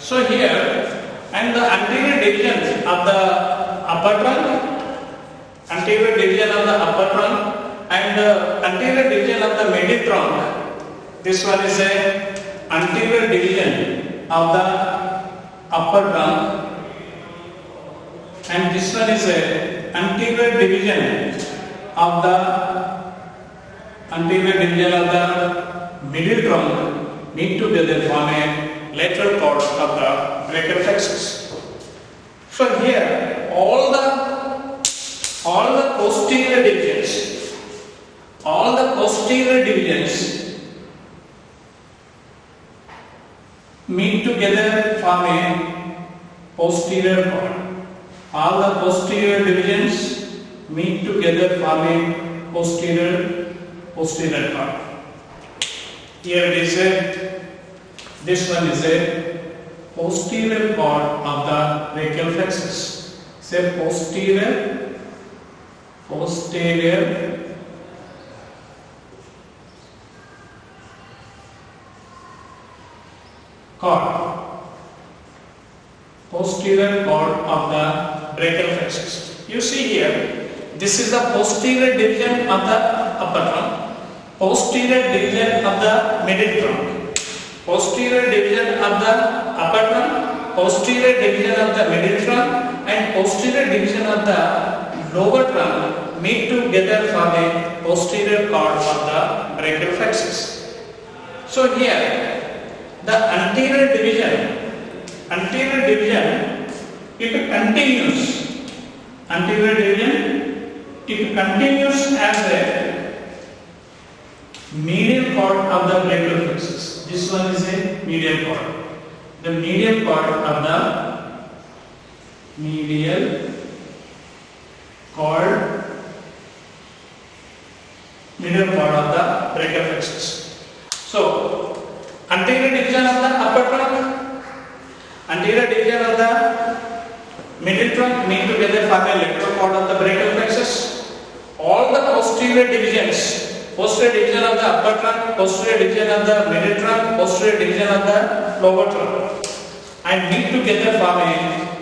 So here, and the anterior division of the upper trunk, anterior division of the upper trunk, and the anterior division of the middle trunk. This one is a anterior division of the upper trunk, and this one is a anterior division of the middle trunk, meet together form a lateral cord of the brachial plexus. So here all the posterior divisions meet together form a posterior cord. All the posterior divisions meet together form a posterior cord. Here it is this one is a posterior cord of the brachial plexus. Say posterior cord. Posterior cord of the brachial plexus. You see here, this is the posterior division of the upper trunk, posterior division of the middle trunk, posterior division of the upper trunk, posterior division of the middle trunk, and posterior division of the lower trunk meet together form a posterior cord of the brachial plexus. So here, the anterior division, it continues as a medial cord of the brachial plexus. This one is a medial cord. The medial cord of the brachial plexus. So, anterior division of the upper trunk, anterior division of the middle trunk meet together form a lateral cord of the brachial plexus. All the posterior divisions, posterior division of the upper trunk, posterior division of the middle trunk, posterior division of the lower trunk, and meet together form a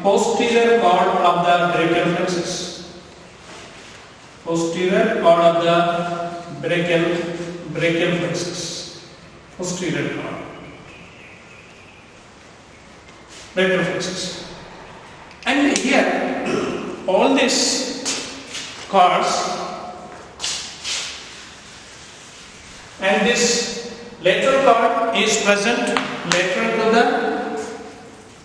posterior cord of the brachial plexus. Posterior cord of the brachial plexus. Posterior cord. Brachial plexus. And here, all these cords and this lateral cord is present lateral to the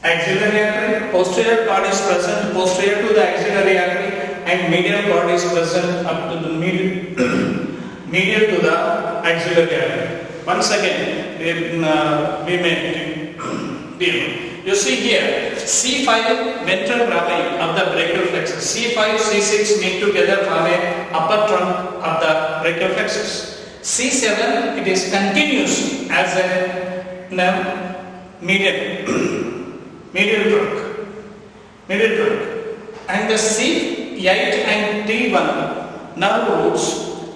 axillary artery, posterior cord is present posterior to the axillary artery, and medial cord is present up to the medial to the axillary artery. Once again, we may deal. You see here, C5 ventral brachii of the brachial plexus. C5, C6 meet together form a upper trunk of the brachial plexus. C7, it is continuous as a medial trunk. And the C8 and T1 nerve roots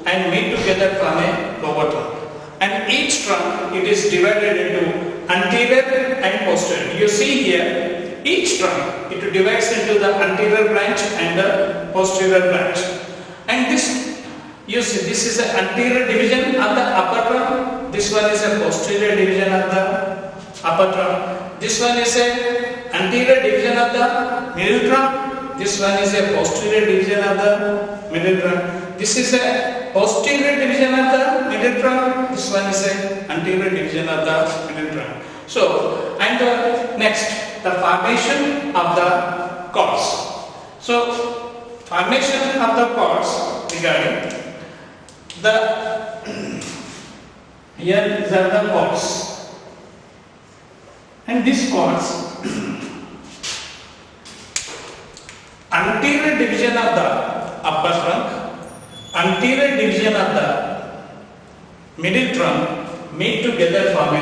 and meet together form a lower trunk. And each trunk, it is divided into anterior and posterior. You see here, each trunk, it divides into the anterior branch and the posterior branch. And this, you see, this is an anterior division of the upper trunk. This one is a posterior division of the upper trunk. This one is a anterior division of the middle trunk. This one is a posterior division of the middle trunk. This is a posterior division of the middle trunk. This one is a anterior division of the middle trunk. So, and next, the formation of the cords. So, formation of the cords regarding here these are the cords, and these cords, anterior division of the upper trunk, anterior division of the middle trunk meet together form a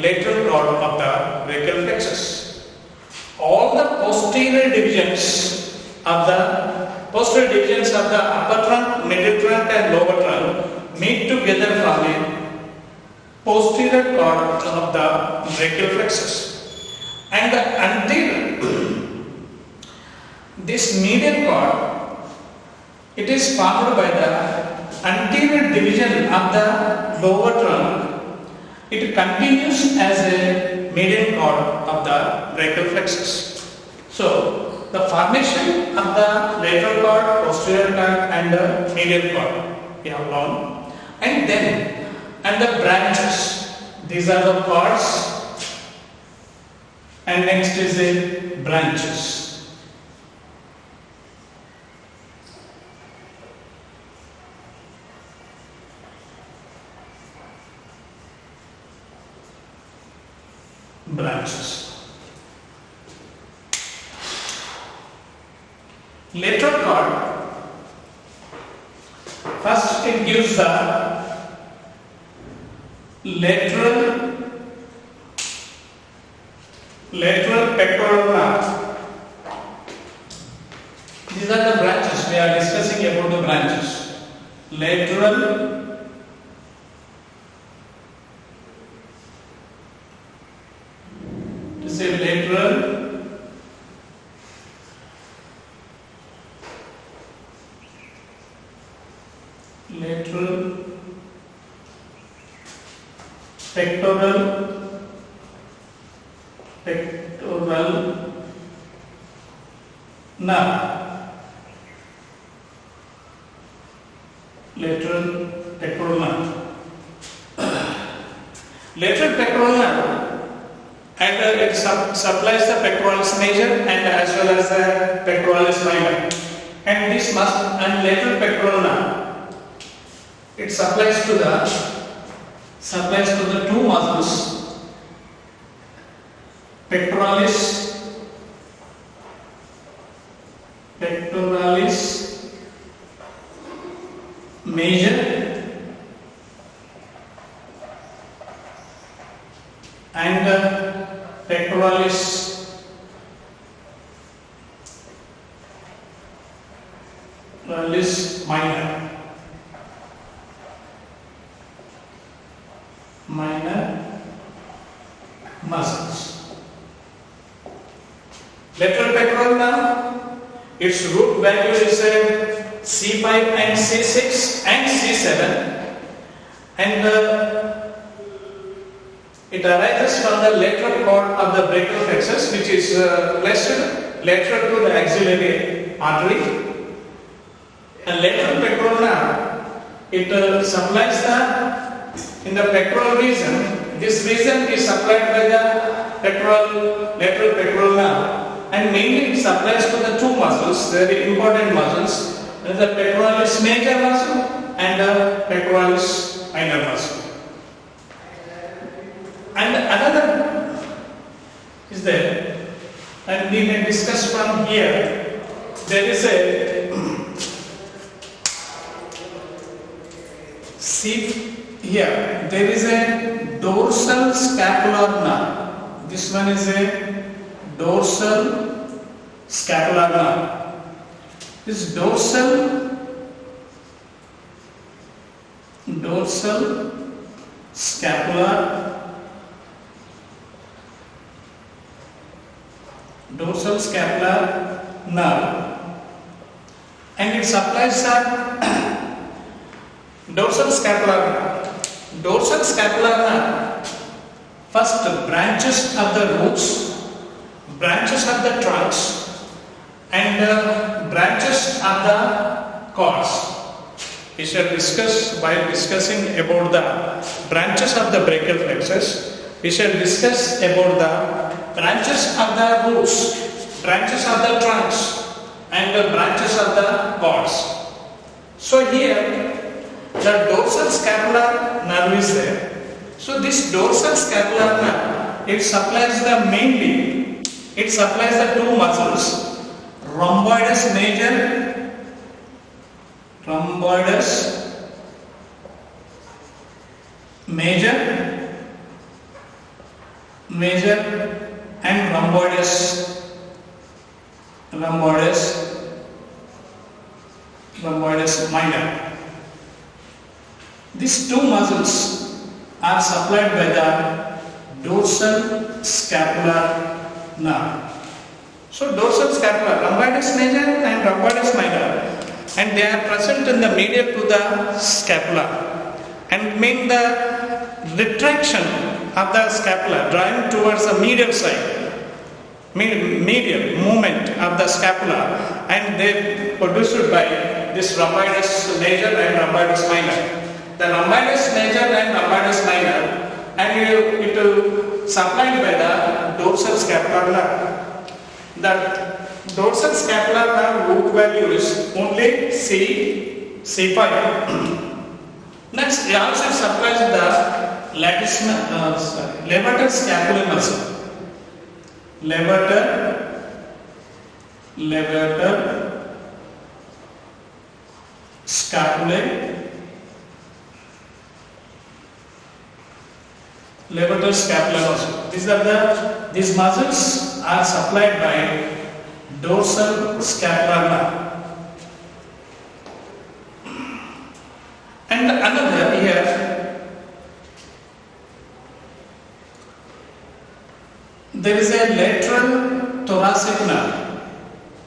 lateral cord of the brachial plexus. All the posterior divisions of the upper trunk, middle trunk and lower trunk meet together form a posterior cord of the brachial plexus. And the this medial cord, it is formed by the anterior division of the lower trunk. It continues as a median cord of the brachial plexus. So, the formation of the lateral cord, posterior cord and the medial cord we have learned. And the branches, these are the cords, and next is the branches. Lateral cord, first it gives the lateral pectoral nerve. These are the branches. We are discussing about the branches. Lateral pectoral nerve. Lateral pectoral nerve. Lateral pectoral nerve, and it supplies the pectoralis major and as well as the pectoralis minor. And lateral pectoral nerve, it supplies to the two muscles, pectoralis major and pectoralis minor muscles. Lateral pectoral nerve, its root value is C5 and C6 and C7, and it arises from the lateral cord of the brachial plexus, which is placed lateral to the axillary artery. And lateral pectoral nerve, it supplies in the pectoral region. This region is supplied by the lateral pectoral nerve. And mainly it supplies to the two muscles, very important muscles, the pectoralis major muscle and the pectoralis minor muscle. And another is there, and we may discuss from here. There is a there is a dorsal scapular nerve. This one is a dorsal scapular nerve. This dorsal scapular nerve, and it supplies dorsal scapular nerve. First, branches of the roots, branches of the trunks, and branches of the cords. We shall discuss, while discussing about the branches of the brachial plexus, we shall discuss about the branches of the roots, branches of the trunks, and the branches of the cords. So here, the dorsal scapular nerve is there. So this dorsal scapular nerve, it supplies the two muscles, rhomboides major and rhomboides minor. These two muscles are supplied by the dorsal scapular nerve. So dorsal scapula, rhomboids major and rhomboids minor, and they are present in the medial to the scapula and mean the retraction of the scapula drawing towards the medial side, medial movement of the scapula, and they produced by this rhomboids major and rhomboids minor. The rhomboids major and rhomboids minor, and it is supplied by the dorsal scapular nerve. The dorsal scapular nerve root value is only C5. Next, it also supplies the levator scapulae muscle. Levator scapulae. Levator scapular muscle. These muscles are supplied by dorsal scapular nerve. And another here, there is a lateral thoracic nerve,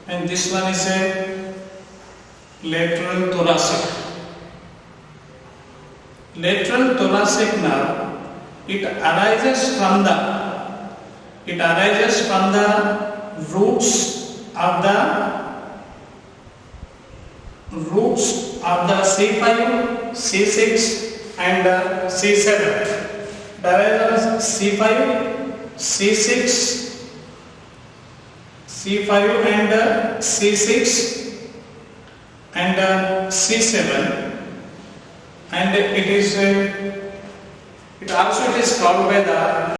and this one is a lateral thoracic. Lateral thoracic nerve. It arises from the roots of the C5, C6 and C7. Diagram C5, C6, C5 and C6 and C7, and it also is called by the